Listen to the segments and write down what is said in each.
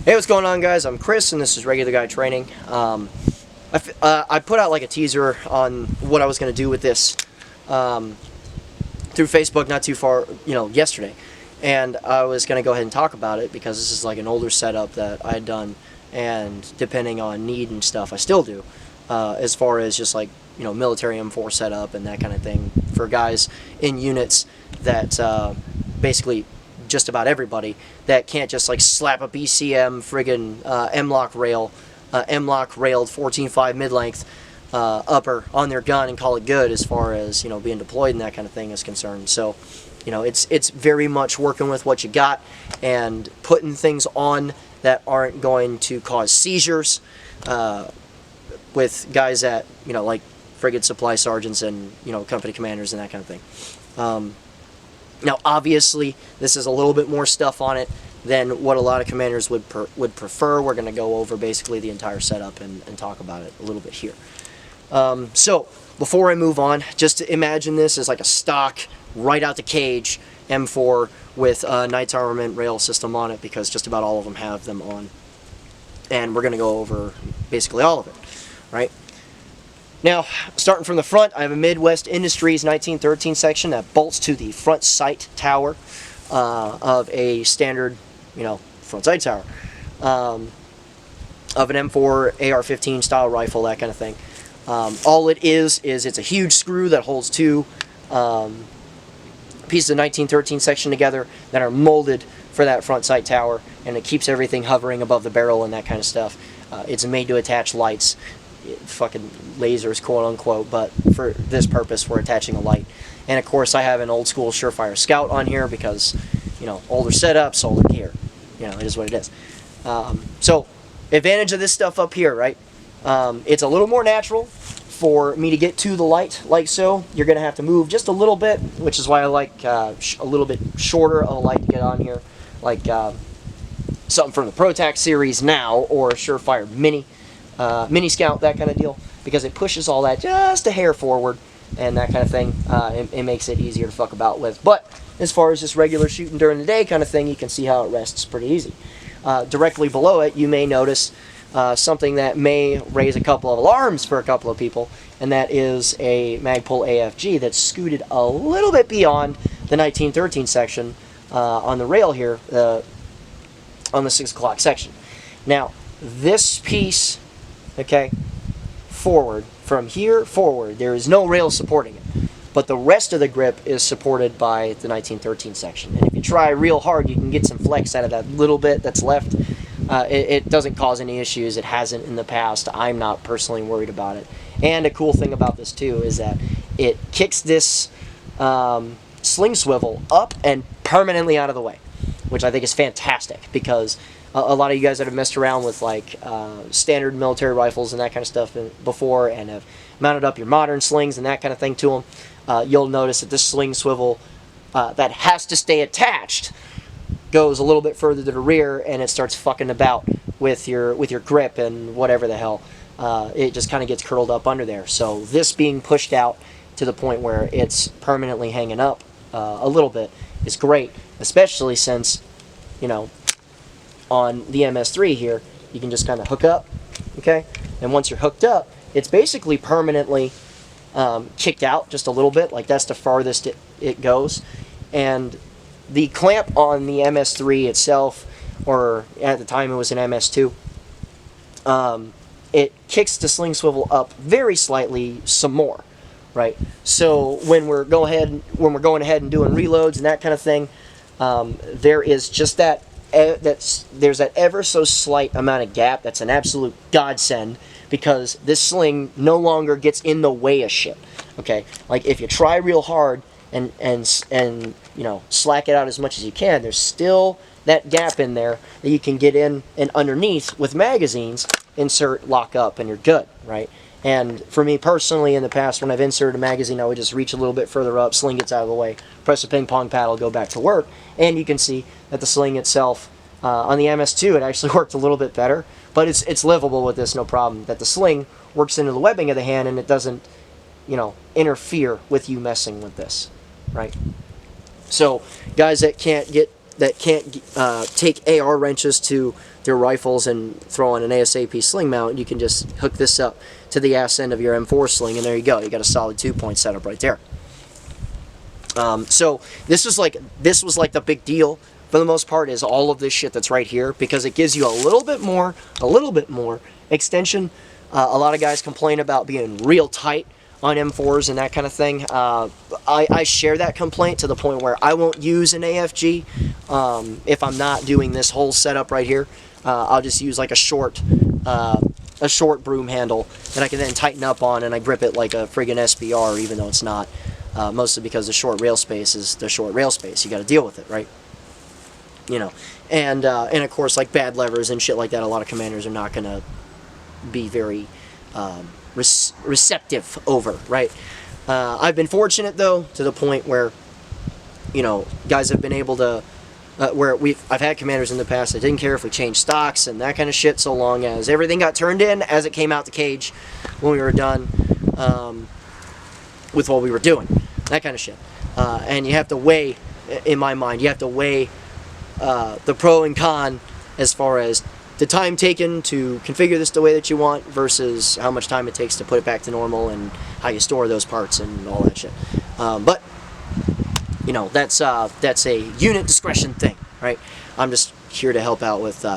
Hey, what's going on, guys? I'm Chris, and this is Regular Guy Training. I put out like a teaser on what I was going to do with this through Facebook not too far, yesterday. And I was going to go ahead and talk about it because this is like an older setup that I had done, and depending on need and stuff, I still do, as far as just like, military M4 setup and that kind of thing for guys in units that basically just about everybody that can't just like slap a BCM friggin' M-LOK rail, M-LOK railed 14.5 mid-length upper on their gun and call it good as far as being deployed and that kind of thing is concerned. So it's very much working with what you got and putting things on that aren't going to cause seizures with guys that like frigate supply sergeants and company commanders and that kind of thing. Now, obviously, this is a little bit more stuff on it than what a lot of commanders would prefer. We're going to go over basically the entire setup and talk about it a little bit here. So, before I move on, just imagine this as like a stock, right out the cage, M4 with a Knights Armament rail system on it, because just about all of them have them on. And we're going to go over basically all of it, right? Now, starting from the front, I have a Midwest Industries 1913 section that bolts to the front sight tower of a standard, front sight tower of an M4 AR-15 style rifle, that kind of thing. All it is it's a huge screw that holds two pieces of 1913 section together that are molded for that front sight tower, and it keeps everything hovering above the barrel and that kind of stuff. It's made to attach lights. Fucking lasers, quote unquote, but for this purpose we're attaching a light. And of course I have an old school Surefire Scout on here because older setups, older gear, it is what it is. So advantage of this stuff up here, right? It's a little more natural for me to get to the light like so. You're gonna have to move just a little bit, which is why I like a little bit shorter of a light to get on here, like something from the ProTac series now, or Surefire Mini Scout, that kind of deal, because it pushes all that just a hair forward and that kind of thing. It makes it easier to fuck about with. But as far as just regular shooting during the day kind of thing, you can see how it rests pretty easy. Directly below it, you may notice something that may raise a couple of alarms for a couple of people, and that is a Magpul AFG that's scooted a little bit beyond the 1913 section on the rail here, on the 6 o'clock section. Now, this piece, okay, forward, from here forward, there is no rail supporting it, but the rest of the grip is supported by the 1913 section. And if you try real hard, you can get some flex out of that little bit that's left. It doesn't cause any issues. It hasn't in the past. I'm not personally worried about it. And a cool thing about this too is that it kicks this sling swivel up and permanently out of the way, which I think is fantastic, because a lot of you guys that have messed around with like standard military rifles and that kind of stuff before, and have mounted up your modern slings and that kind of thing to them, you'll notice that this sling swivel that has to stay attached goes a little bit further to the rear, and it starts fucking about with your grip and whatever the hell. It just kind of gets curled up under there. So this being pushed out to the point where it's permanently hanging up a little bit is great, especially since, on the MS3 here, you can just kind of hook up, okay? And once you're hooked up, it's basically permanently kicked out just a little bit, like that's the farthest it goes. And the clamp on the MS3 itself, or at the time it was an MS2, it kicks the sling swivel up very slightly some more, right? So when we're going ahead and doing reloads and that kind of thing, there is just there's that ever so slight amount of gap. That's an absolute godsend, because this sling no longer gets in the way of shit. Okay, like if you try real hard and slack it out as much as you can, there's still that gap in there that you can get in and underneath with magazines, insert, lock up, and you're good, right? And for me personally, in the past, when I've inserted a magazine, I would just reach a little bit further up, sling gets out of the way, press the ping pong paddle, go back to work, and you can see that the sling itself, on the MS2, it actually worked a little bit better, but it's livable with this, no problem. That the sling works into the webbing of the hand, and it doesn't, interfere with you messing with this, right? So, guys that can't get that can't take AR wrenches to their rifles and throw on an ASAP sling mount, you can just hook this up to the ass end of your M4 sling, and there you go. You got a solid 2-point setup right there. So this was like the big deal for the most part, is all of this shit that's right here, because it gives you a little bit more extension. A lot of guys complain about being real tight on M4s and that kind of thing. I share that complaint to the point where I won't use an AFG if I'm not doing this whole setup right here. I'll just use like a short broom handle that I can then tighten up on, and I grip it like a friggin' SBR, even though it's not. Mostly because the short rail space is the short rail space. You got to deal with it, right? You know, and of course, like bad levers and shit like that, a lot of commanders are not going to be very receptive over, right? I've been fortunate though, to the point where, you know, guys have been able to, I've had commanders in the past that didn't care if we changed stocks and that kind of shit, so long as everything got turned in as it came out the cage when we were done with what we were doing, that kind of shit. And you have to weigh, in my mind, you have to weigh the pro and con as far as the time taken to configure this the way that you want versus how much time it takes to put it back to normal, and how you store those parts and all that shit. But you know, that's a unit discretion thing, right? I'm just here to help out with you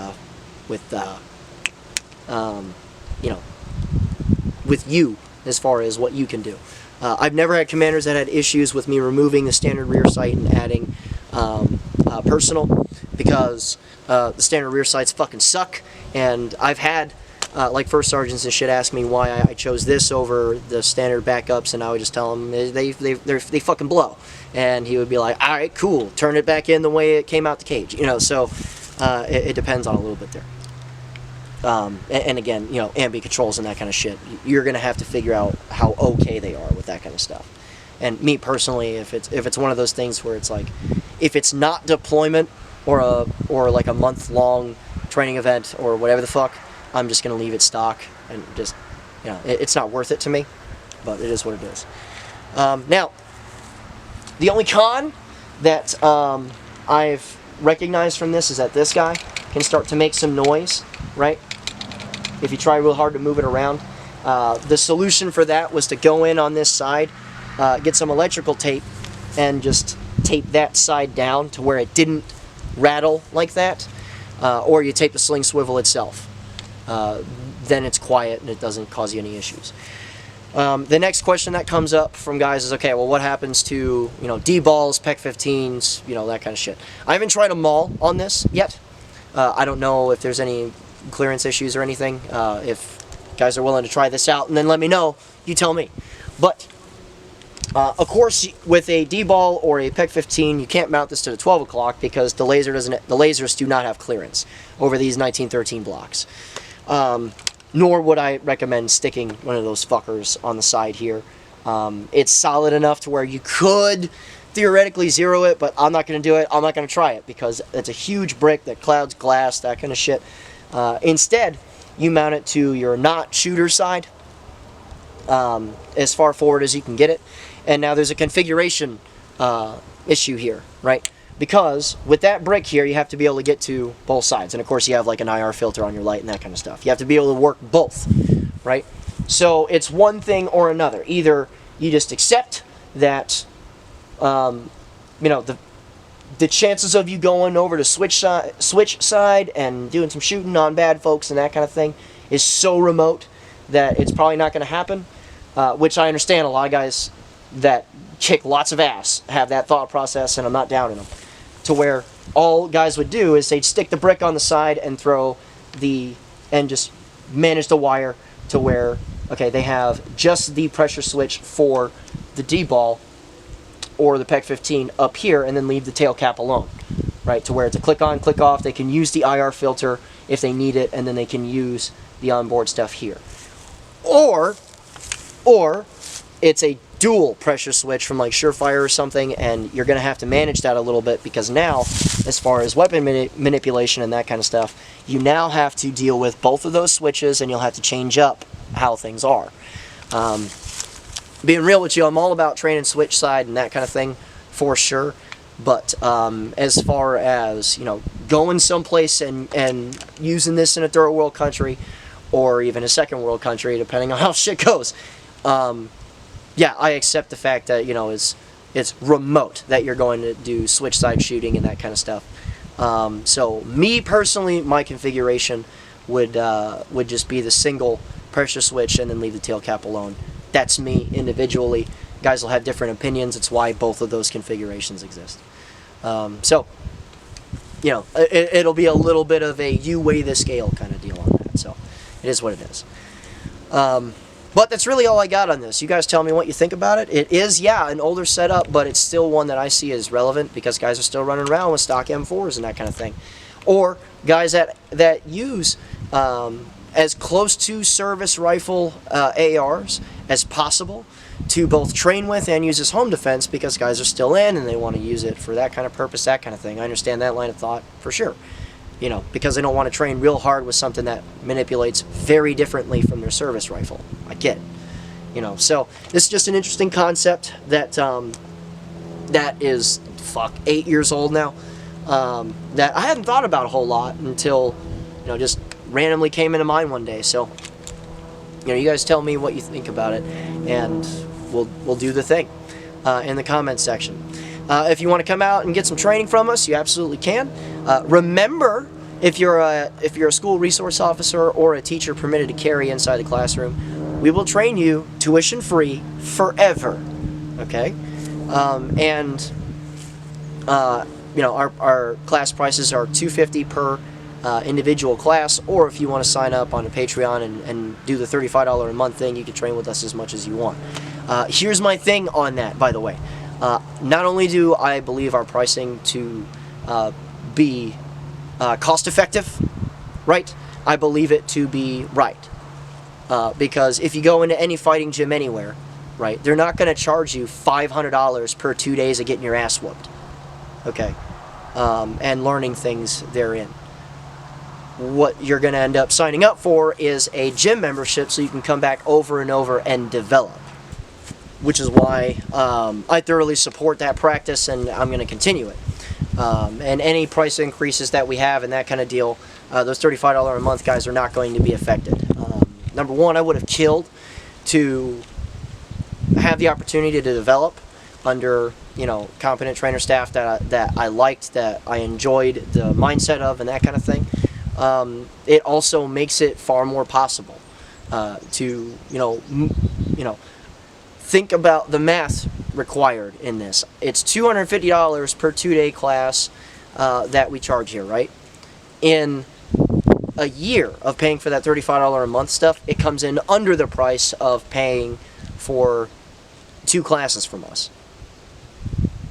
know, with you as far as what you can do. I've never had commanders that had issues with me removing the standard rear sight and adding personal, because the standard rear sights fucking suck, and I've had like first sergeants and shit ask me why I chose this over the standard backups, and I would just tell them they fucking blow, and he would be like, all right, cool, turn it back in the way it came out the cage, you know. So it depends on a little bit there. And again, you know, ambi controls and that kind of shit, you're gonna have to figure out how okay they are with that kind of stuff. And me personally, if it's one of those things where it's like, if it's not deployment or like a month-long training event or whatever the fuck, I'm just gonna leave it stock, and just, you know, it's not worth it to me, but it is what it is. Now, the only con that I've recognized from this is that this guy can start to make some noise, right? If you try real hard to move it around. The solution for that was to go in on this side, get some electrical tape, and just tape that side down to where it didn't rattle like that. Or you tape the sling swivel itself. Then it's quiet and it doesn't cause you any issues. The next question that comes up from guys is, okay, well, what happens to, you know, D-balls, PEQ-15s, you know, that kind of shit. I haven't tried a maul on this yet. I don't know if there's any clearance issues or anything. If guys are willing to try this out, and then let me know, you tell me. But of course, with a D-ball or a PEQ-15, you can't mount this to the 12 o'clock because the lasers do not have clearance over these 1913 blocks. Nor would I recommend sticking one of those fuckers on the side here. It's solid enough to where you could theoretically zero it, but I'm not going to do it. I'm not going to try it because it's a huge brick that clouds glass, that kind of shit. Instead, you mount it to your not shooter side, as far forward as you can get it. And now there's a configuration issue here, right? Because with that brick here, you have to be able to get to both sides. And of course, you have like an IR filter on your light and that kind of stuff. You have to be able to work both, right? So it's one thing or another. Either you just accept that, you know, the chances of you going over to switch side and doing some shooting on bad folks and that kind of thing is so remote that it's probably not going to happen. Which I understand a lot of guys that kick lots of ass have that thought process, and I'm not doubting them. To where all guys would do is they'd stick the brick on the side and just manage the wire to where, okay, they have just the pressure switch for the D-ball or the PEQ-15 up here, and then leave the tail cap alone, right? To where it's a click on, click off. They can use the IR filter if they need it, and then they can use the onboard stuff here. Or it's a dual pressure switch from like Surefire or something, and you're going to have to manage that a little bit, because now, as far as weapon manipulation and that kind of stuff, you now have to deal with both of those switches, and you'll have to change up how things are. Being real with you, I'm all about training switch side and that kind of thing, for sure. But as far as, you know, going someplace and using this in a third world country, or even a second world country, depending on how shit goes, yeah, I accept the fact that, you know, it's remote that you're going to do switch side shooting and that kind of stuff. So me personally, my configuration would just be the single pressure switch and then leave the tail cap alone. That's me individually. Guys will have different opinions. It's why both of those configurations exist. So, you know, it'll be a little bit of a you weigh the scale kind of deal on that. So it is what it is. But that's really all I got on this. You guys tell me what you think about it. It is, yeah, an older setup, but it's still one that I see as relevant because guys are still running around with stock M4s and that kind of thing. Or guys that use as close to service rifle ARs as possible to both train with and use as home defense because guys are still in and they want to use it for that kind of purpose, that kind of thing. I understand that line of thought for sure. You know, because they don't want to train real hard with something that manipulates very differently from their service rifle. I get it. You know, so this is just an interesting concept that that is 8 years old now. That I hadn't thought about a whole lot until, you know, just randomly came into mind one day. So, you know, you guys tell me what you think about it, and we'll do the thing in the comments section. If you want to come out and get some training from us, you absolutely can. Remember, if you're a school resource officer or a teacher permitted to carry inside the classroom, we will train you tuition free forever. Okay, and you know, our class prices are $250 per individual class, or if you want to sign up on a Patreon and do the $35 a month thing, you can train with us as much as you want. Here's my thing on that, by the way. Not only do I believe our pricing to be cost effective, right? I believe it to be right. Because if you go into any fighting gym anywhere, right, they're not going to charge you $500 per 2 days of getting your ass whooped. Okay? And learning things therein. What you're going to end up signing up for is a gym membership so you can come back over and over and develop. Which is why I thoroughly support that practice, and I'm going to continue it. And any price increases that we have and that kind of deal, those $35 a month guys are not going to be affected. Number one, I would have killed to have the opportunity to develop under, you know, competent trainer staff that I liked, that I enjoyed the mindset of, and that kind of thing. It also makes it far more possible to, you know, think about the math required in this. It's $250 per 2-day class that we charge here, right? In a year of paying for that $35 a month stuff, it comes in under the price of paying for 2 classes from us.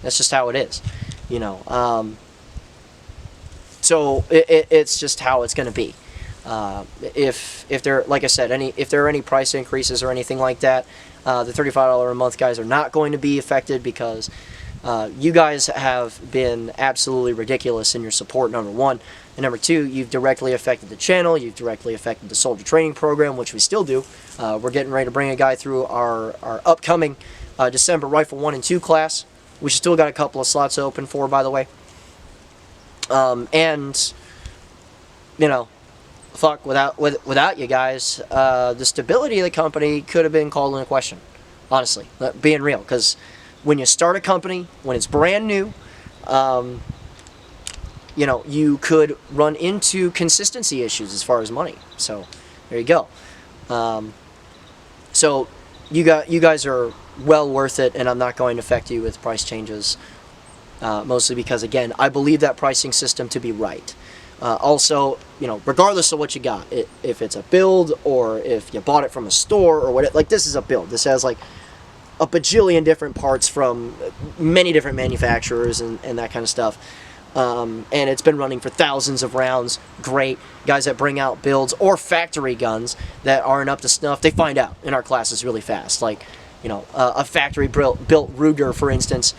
That's just how it is, you know. So it's just how it's going to be. If there, like I said, if there are any price increases or anything like that, the $35 a month guys are not going to be affected because you guys have been absolutely ridiculous in your support, number one. And number two, you've directly affected the channel, you've directly affected the soldier training program, which we still do. We're getting ready to bring a guy through our upcoming December Rifle 1 and 2 class, which still got a couple of slots open for, by the way. And, you know, fuck, without you guys, the stability of the company could have been called into question, honestly, being real. Because when you start a company, when it's brand new, you know, you could run into consistency issues as far as money. So there you go. So you guys are well worth it, and I'm not going to affect you with price changes, mostly because, again, I believe that pricing system to be right. Also, you know, regardless of what you got, if it's a build or if you bought it from a store or what, like, this is a build. This has like a bajillion different parts from many different manufacturers and that kind of stuff. And it's been running for thousands of rounds. Great. Guys that bring out builds or factory guns that aren't up to snuff, they find out in our classes really fast. Like, you know, a factory built Ruger, for instance,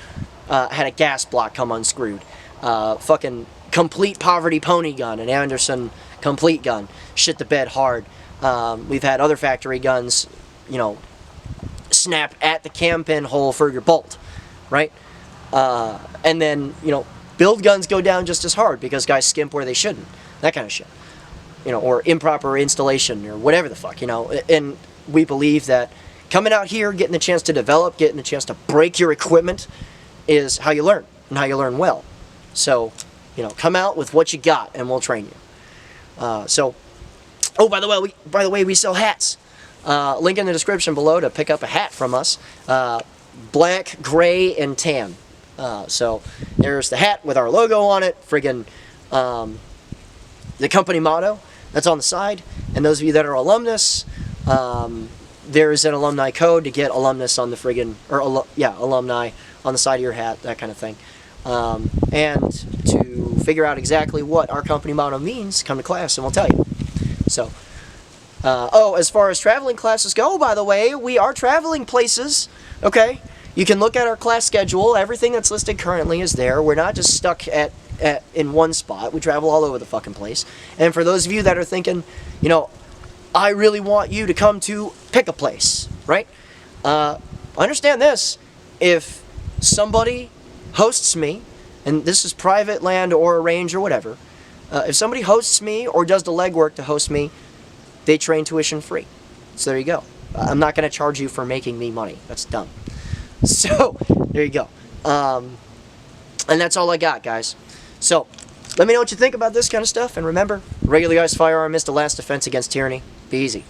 had a gas block come unscrewed. Fucking complete poverty pony gun, an Anderson complete gun, shit the bed hard. We've had other factory guns, you know, snap at the cam pin hole for your bolt, right? And then, build guns go down just as hard because guys skimp where they shouldn't. That kind of shit. Or improper installation or whatever the fuck, And we believe that coming out here, getting the chance to develop, getting the chance to break your equipment is how you learn, and how you learn well. So, come out with what you got and we'll train you. By the way, we sell hats. Link in the description below to pick up a hat from us. Black, gray, and tan. So there's the hat with our logo on it, friggin' the company motto that's on the side. And those of you that are alumnus, there's an alumni code to get alumnus on the friggin', alumni on the side of your hat, that kind of thing. And to figure out exactly what our company motto means, come to class and we'll tell you. So, as far as traveling classes go, by the way, we are traveling places, okay? You can look at our class schedule. Everything that's listed currently is there. We're not just stuck in one spot. We travel all over the fucking place. And for those of you that are thinking, I really want you to come to pick a place, right? Understand this. If somebody hosts me, and this is private land or arranged or whatever, if somebody hosts me or does the legwork to host me, they train tuition free. So there you go. I'm not going to charge you for making me money. That's dumb. So, there you go. And that's all I got, guys. So, let me know what you think about this kind of stuff. And remember, regularized firearm is the last defense against tyranny. Be easy.